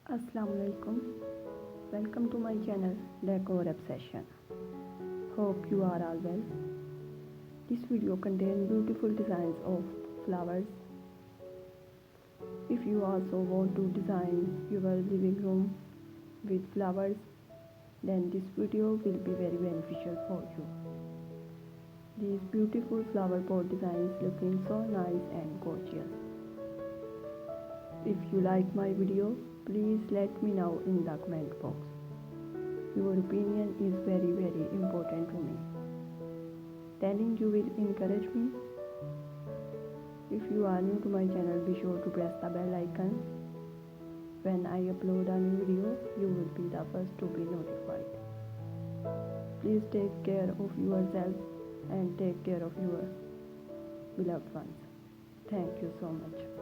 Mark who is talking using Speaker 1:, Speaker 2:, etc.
Speaker 1: Assalamualaikum. Welcome to my channel Decor Obsession. Hope you are all well. This video contains beautiful designs of flowers. If you also want to design your living room with flowers, then this video will be very beneficial for you. These beautiful flower pot designs looking so nice and gorgeous. If you like my video, please let me know in the comment box. Your opinion is very important to me. Telling you will encourage me. If you are new to my channel, be sure to press the bell icon. When I upload a new video, you will be the first to be notified. Please take care of yourself and take care of your beloved ones. Thank you so much.